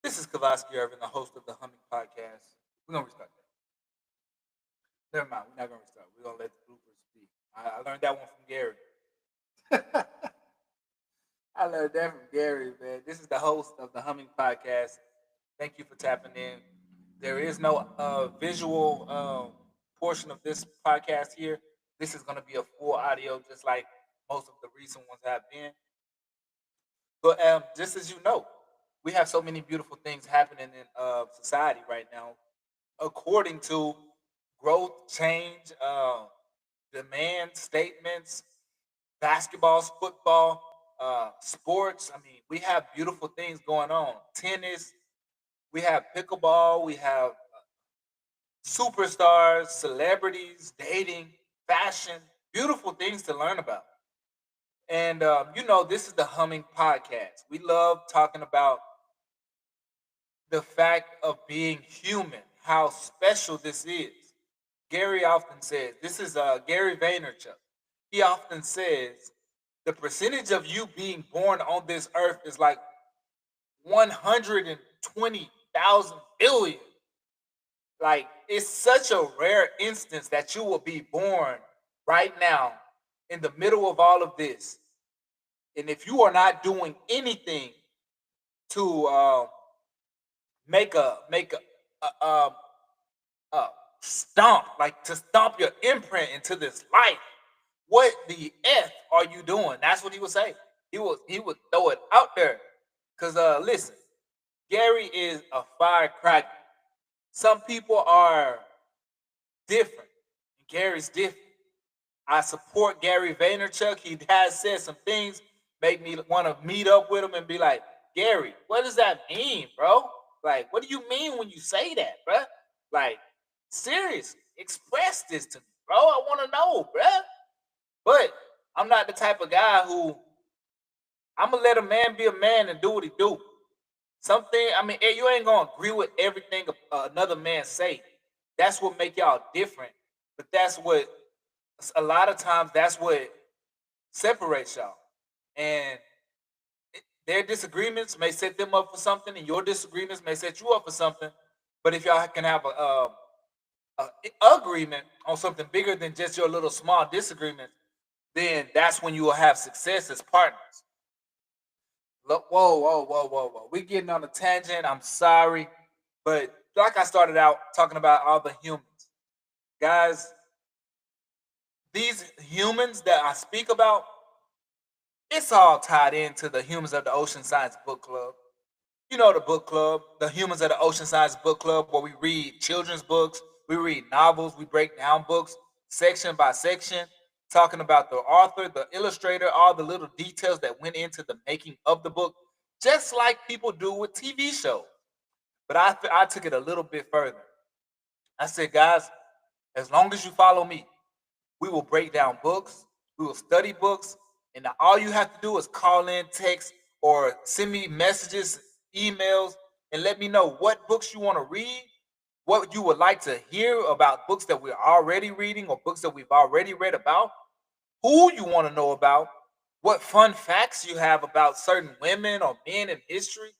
This is Kavaski Irvin, the host of the Humming Podcast. We're gonna restart that. Never mind, we're not gonna restart. We're gonna let the bloopers be. I learned that one from Gary. I learned that from Gary, man. This is the host of the Humming Podcast. Thank you for tapping in. There is no visual portion of this podcast here. This is gonna be a full audio, just like most of the recent ones have been. But just as you know, we have so many beautiful things happening in society right now, according to growth, change, demand statements, basketballs, football, sports. I mean, we have beautiful things going on. Tennis, we have pickleball, we have superstars, celebrities, dating, fashion, beautiful things to learn about. And this is the Humming Podcast. We love talking about the fact of being human, how special this is. Gary often says, this is Gary Vaynerchuk. He often says, the percentage of you being born on this earth is like 120,000 billion. Like, it's such a rare instance that you will be born right now in the middle of all of this. And if you are not doing anything to make a stomp, like to stomp your imprint into this life. What the f are you doing? That's what he would say. He would throw it out there. Cause listen, Gary is a firecracker. Some people are different. Gary's different. I support Gary Vaynerchuk. He has said some things make me want to meet up with him and be like, Gary, what does that mean, bro? Like, what do you mean when you say that, bro? Like, seriously, express this to me, bro. I want to know, bro. But I'm not the type of guy who I'm gonna let a man be a man and do what he do. Something, I mean, you ain't gonna agree with everything another man say. That's what make y'all different. But that's what a lot of times that's what separates y'all. And their disagreements may set them up for something, and your disagreements may set you up for something. But if y'all can have a agreement on something bigger than just your little small disagreement, then that's when you will have success as partners. Look, whoa, whoa, whoa, whoa, whoa. We're getting on a tangent. I'm sorry. But like I started out talking about all the humans. Guys, these humans that I speak about, it's all tied into the Humans of the Ocean Science Book Club. You know the book club, the Humans of the Ocean Science Book Club, where we read children's books, we read novels, we break down books section by section, talking about the author, the illustrator, all the little details that went into the making of the book, just like people do with TV shows. But I took it a little bit further. I said, guys, as long as you follow me, we will break down books, we will study books, and all you have to do is call in, text, or send me messages, emails, and let me know what books you want to read, what you would like to hear about books that we're already reading or books that we've already read about, who you want to know about, what fun facts you have about certain women or men in history.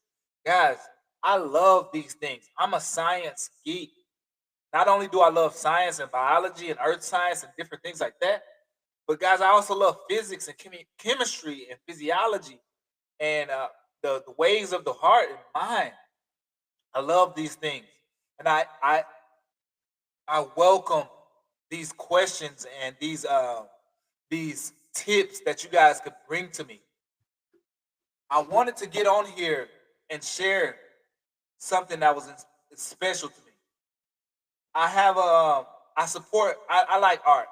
Guys, I love these things. I'm a science geek. Not only do I love science and biology and earth science and different things like that, but guys, I also love physics and chemistry and physiology and the ways of the heart and mind. I love these things, and I welcome these questions and these tips that you guys could bring to me. I wanted to get on here and share something that was special to me. I have I support I like art.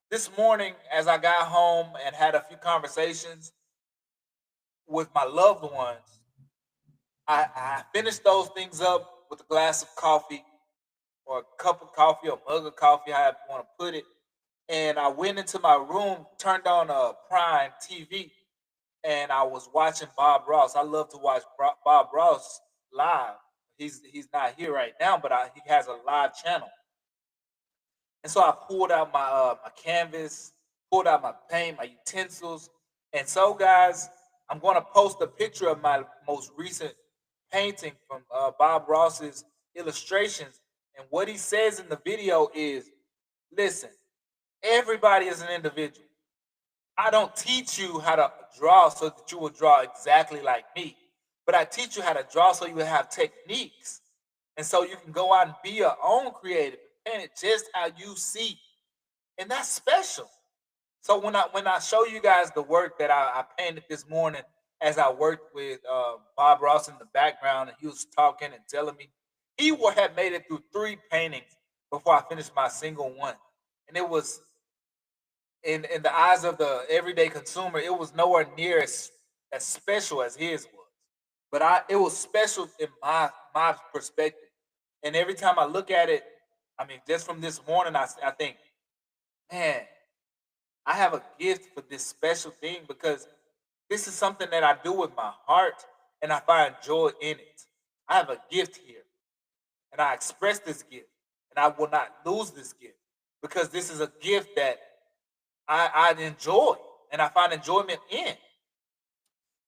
This morning, as I got home and had a few conversations with my loved ones, I finished those things up with a glass of coffee or a cup of coffee or mug of coffee, however you want to put it. And I went into my room, turned on a Prime TV, and I was watching Bob Ross. I love to watch Bob Ross live. He's not here right now, but he has a live channel. And so I pulled out my canvas, pulled out my paint, my utensils, and so guys, I'm going to post a picture of my most recent painting from Bob Ross's illustrations. And what he says in the video is, listen, everybody is an individual. I don't teach you how to draw so that you will draw exactly like me, but I teach you how to draw so you will have techniques. And so you can go out and be your own creative and paint it just how you see. And that's special. So when I show you guys the work that I painted this morning as I worked with Bob Ross in the background, and he was talking and telling me he would have made it through 3 paintings before I finished my single one, and it was in the eyes of the everyday consumer, it was nowhere near as special as his was. But it was special in my perspective, and every time I look at it, I mean, just from this morning, I think, man, I have a gift for this special thing because this is something that I do with my heart and I find joy in it. I have a gift here and I express this gift and I will not lose this gift because this is a gift that I enjoy and I find enjoyment in.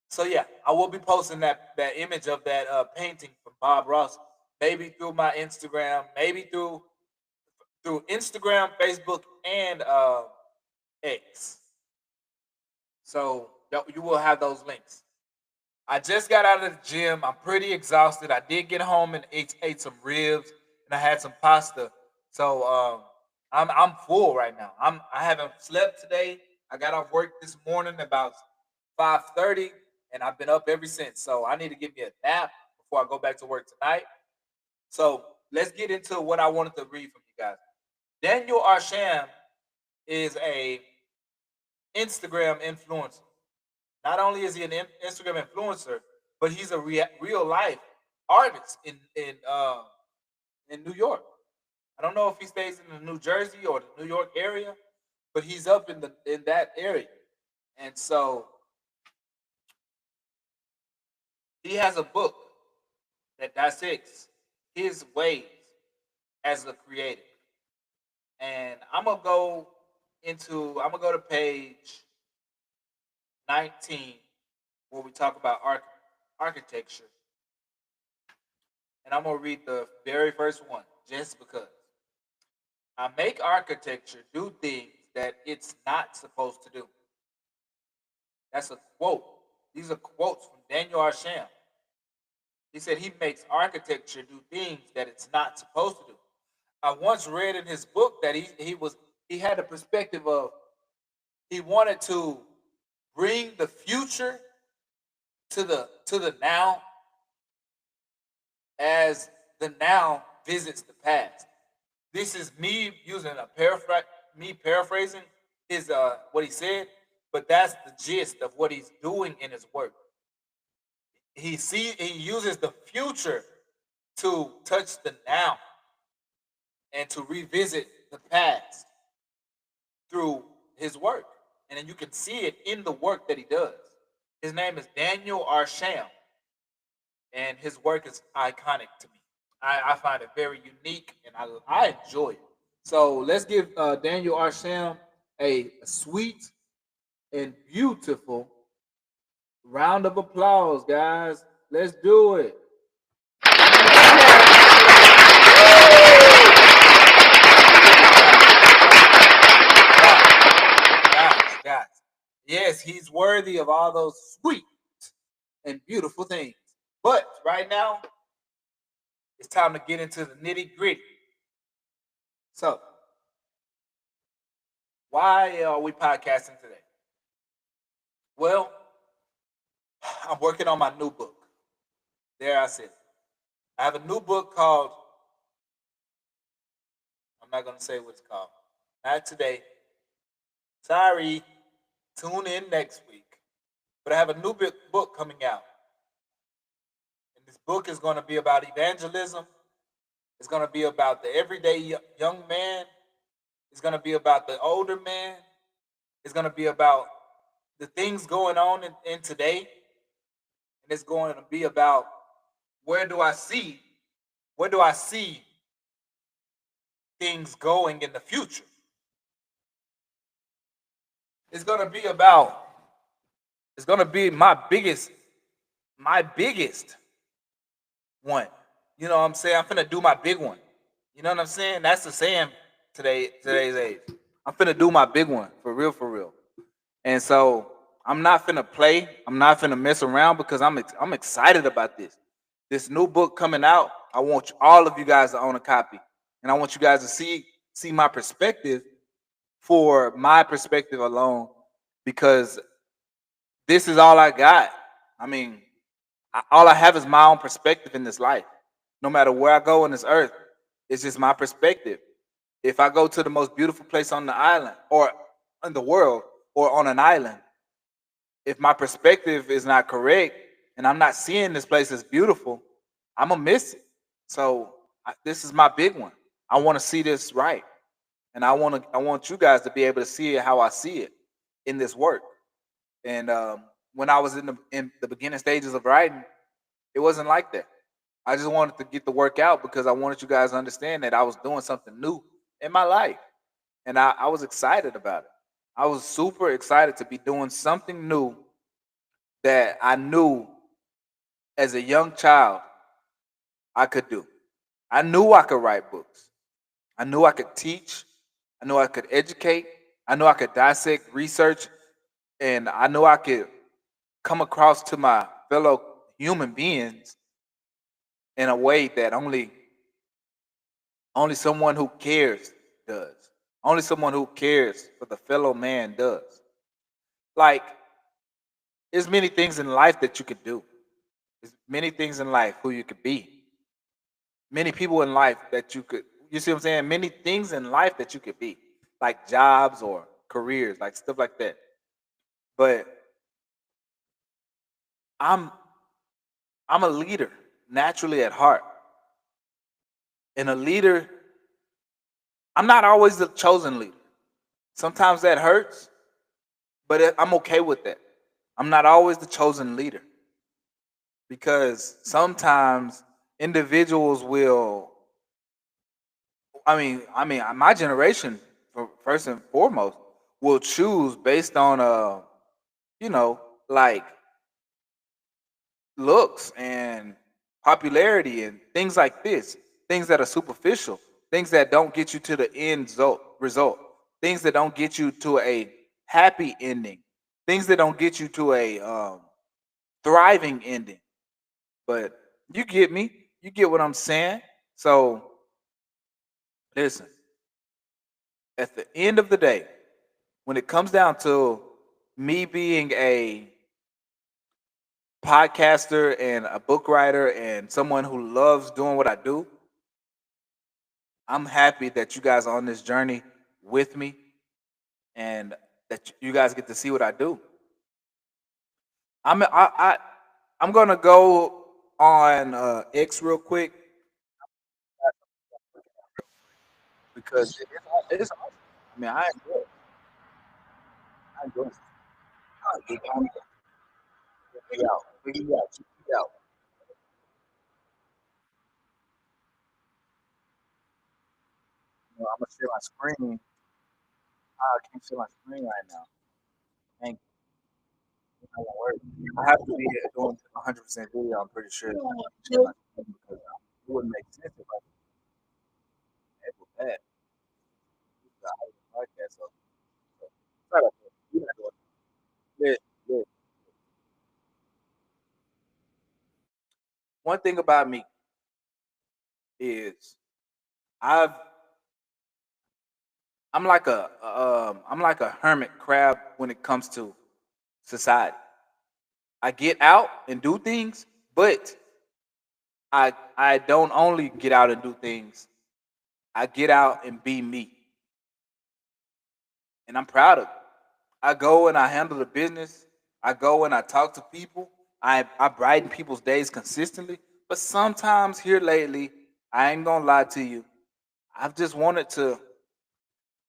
So yeah, I will be posting that image of that painting from Bob Ross, maybe through my Instagram, maybe through Instagram, Facebook, and X. So you will have those links. I just got out of the gym. I'm pretty exhausted. I did get home and ate some ribs and I had some pasta. So I'm full right now. I haven't slept today. I got off work this morning about 5:30 and I've been up ever since. So I need to give me a nap before I go back to work tonight. So let's get into what I wanted to read from you guys. Daniel Arsham is a Instagram influencer. Not only is he an Instagram influencer, but he's a real life artist in New York. I don't know if he stays in the New Jersey or the New York area, but he's up in that area. And so he has a book that dissects his ways as a creative. And I'm gonna go to page 19 where we talk about architecture. And I'm gonna read the very first one just because. I make architecture do things that it's not supposed to do. That's a quote. These are quotes from Daniel Arsham. He said he makes architecture do things that it's not supposed to do. I once read in his book that he had a perspective of he wanted to bring the future to the now as the now visits the past. This is me using me paraphrasing his what he said, but that's the gist of what he's doing in his work. He uses the future to touch the now and to revisit the past through his work. And then you can see it in the work that he does. His name is Daniel Arsham, and his work is iconic to me. I find it very unique, and I enjoy it. So let's give Daniel Arsham a sweet and beautiful round of applause, guys. Let's do it. Guys. Yes, he's worthy of all those sweet and beautiful things. But right now, it's time to get into the nitty gritty. So, why are we podcasting today? Well, I'm working on my new book. There I said, I have a new book called, I'm not going to say what it's called. Not today. Sorry. Tune in next week. But I have a new book coming out. And this book is going to be about evangelism. It's going to be about the everyday young man. It's going to be about the older man. It's going to be about the things going on in today. And it's going to be about where do I see things going in the future. It's going to be my biggest one. You know what I'm saying? I'm finna do my big one. You know what I'm saying? That's the saying today's age. I'm finna do my big one for real, for real. And so I'm not finna play. I'm not finna mess around because I'm excited about this. This new book coming out. I want all of you guys to own a copy, and I want you guys to see my perspective for my perspective alone, because this is all I got. I mean, all I have is my own perspective in this life. No matter where I go on this earth, it's just my perspective. If I go to the most beautiful place on the island or in the world or on an island, if my perspective is not correct and I'm not seeing this place as beautiful, I'm gonna miss it. So this is my big one. I want to see this right, and I want you guys to be able to see it how I see it in this work. And when I was in the beginning stages of writing, it wasn't like that. I just wanted to get the work out because I wanted you guys to understand that I was doing something new in my life. And I was excited about it. I was super excited to be doing something new that I knew as a young child I could do. I knew I could write books. I knew I could teach. I knew I could educate. I knew I could dissect, research, and I knew I could come across to my fellow human beings in a way that only someone who cares does. Only someone who cares for the fellow man does. Like, there's many things in life that you could do. There's many things in life who you could be. Many people in life that you see what I'm saying? Many things in life that you could be, like jobs or careers, like stuff like that. But I'm I'm a leader naturally at heart. And a leader, I'm not always the chosen leader. Sometimes that hurts, but I'm okay with that. I'm not always the chosen leader because sometimes individuals will. My generation, first and foremost, will choose based on you know, like looks and popularity and things like this, things that are superficial, things that don't get you to the result, things that don't get you to a happy ending, things that don't get you to a thriving ending. But you get me, you get what I'm saying. So listen, at the end of the day, when it comes down to me being a podcaster and a book writer and someone who loves doing what I do, I'm happy that you guys are on this journey with me and that you guys get to see what I do. I'm gonna go on X real quick because it's awesome. I mean, I enjoy it. I enjoy it. Get me out. Figure me out. Check me out. I'm gonna share my screen. I can't share my screen right now. Thank you. Not gonna work. I have to be doing 100% video. I'm pretty sure. Share my screen because it wouldn't make sense if I did that. The podcast. So sorry about that. You're not doing it. Yeah, yeah. One thing about me is I've I'm like a hermit crab when it comes to society. I get out and do things, but I don't only get out and do things. I get out and be me, and I'm proud of it. I go and I handle the business. I go and I talk to people. I brighten people's days consistently. But sometimes here lately, I ain't gonna lie to you. I've just wanted to.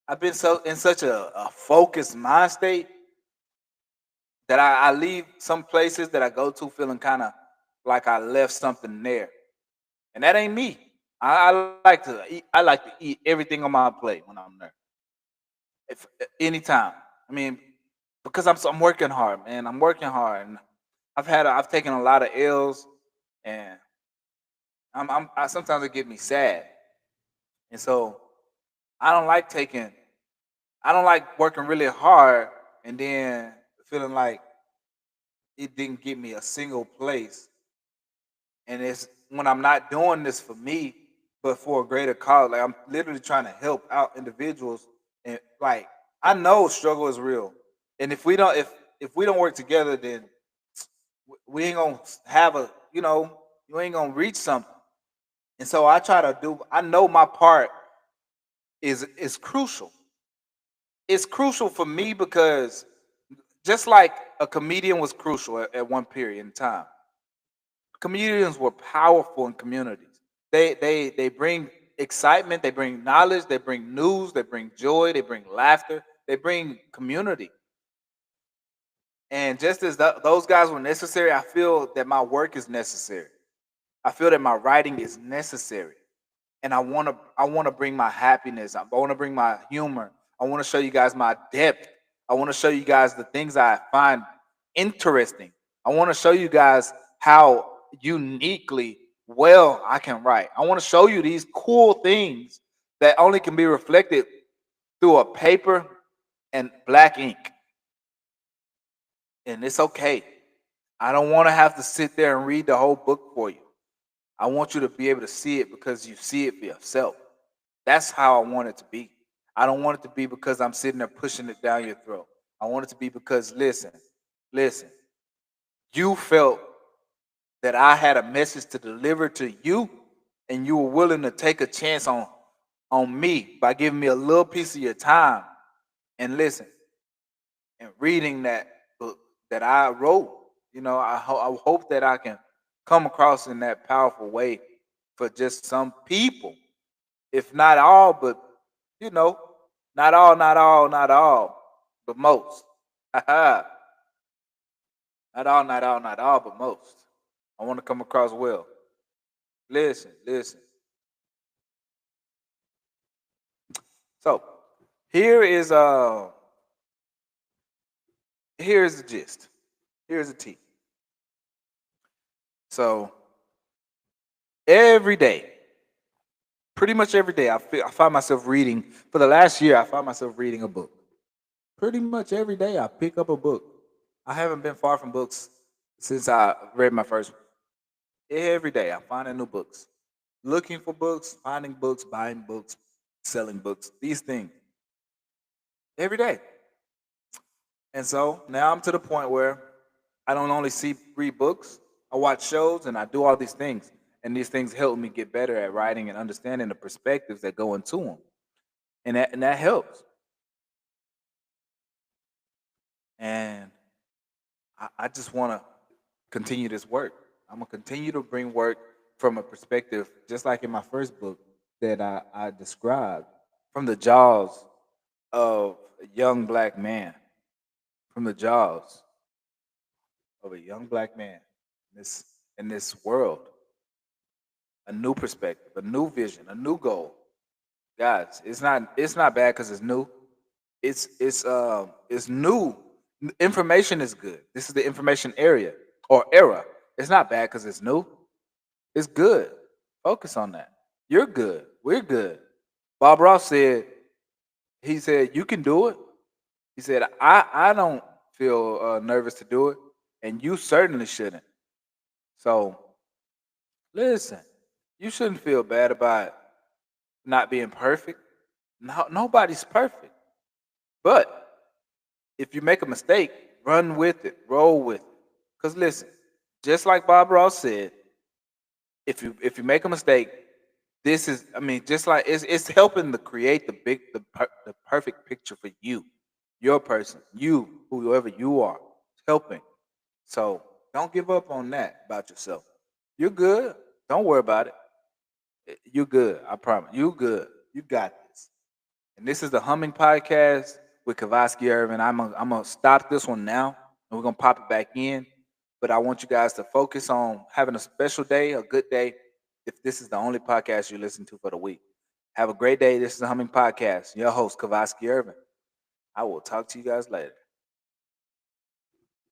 I've been so in such a focused mind state that I leave some places that I go to feeling kind of like I left something there, and that ain't me. I like to eat. I like to eat everything on my plate when I'm there. If anytime, I mean, because I'm working hard, man. I'm working hard, and I've taken a lot of L's, and Sometimes it get me sad, and so I don't like taking. I don't like working really hard and then feeling like it didn't get me a single place. And it's when I'm not doing this for me, but for a greater cause. Like I'm literally trying to help out individuals, and like I know struggle is real. And if we don't work together, then we ain't gonna have a you ain't gonna reach something. And so I try to do. I know my part is crucial. It's crucial for me because just like a comedian was crucial at one period in time, comedians were powerful in communities. They bring excitement, they bring knowledge, they bring news, they bring joy, they bring laughter, they bring community. And just as those guys were necessary, I feel that my work is necessary. I feel that my writing is necessary, and I want to bring my happiness. I want to bring my humor. I want to show you guys my depth. I want to show you guys the things I find interesting. I want to show you guys how uniquely well I can write. I want to show you these cool things that only can be reflected through a paper and black ink. And it's okay. I don't want to have to sit there and read the whole book for you. I want you to be able to see it because you see it for yourself. That's how I want it to be. I don't want it to be because I'm sitting there pushing it down your throat. I want it to be because listen, you felt that I had a message to deliver to you, and you were willing to take a chance on me by giving me a little piece of your time and listen and reading that book that I wrote. I hope that I can come across in that powerful way for just some people, if not all, but you know, not all, but most. not not all, but most. I want to come across well. Listen. So here is here's the gist. Here's the tea. So every day, pretty much every day, I find myself reading. For the last year, I find myself reading a book. Pretty much every day, I pick up a book. I haven't been far from books since I read my first one. Every day, I'm finding new books, looking for books, finding books, buying books, selling books. These things every day. And so now I'm to the point where I don't only read books, I watch shows, and I do all these things. And these things help me get better at writing and understanding the perspectives that go into them. And that helps. And I just want to continue this work. I'm gonna continue to bring work from a perspective, just like in my first book that I described, from the jaws of a young black man, from the jaws of a young black man in this world, a new perspective, a new vision, a new goal. Guys, it's not bad because it's new. It's new. Information is good. This is the information area or era. It's not bad because it's new. It's good. Focus on that. You're good. We're good. Bob Ross said, he said, you can do it. He said, I don't feel nervous to do it, and you certainly shouldn't. So listen, you shouldn't feel bad about not being perfect. No, nobody's perfect. But if you make a mistake, run with it, roll with it. Because listen, just like Bob Ross said, if you make a mistake, this is I mean, just like it's helping to create the perfect picture for you, your person, you, whoever you are. It's helping. So don't give up on that about yourself. You're good. Don't worry about it. You're good. I promise. You good. You got this. And this is the Humming Podcast with Kavasky Irvin. I'm gonna stop this one now, and we're gonna pop it back in. But I want you guys to focus on having a special day, a good day. If this is the only podcast you listen to for the week, have a great day. This is the Humming Podcast. Your host Kavasky Irvin. I will talk to you guys later.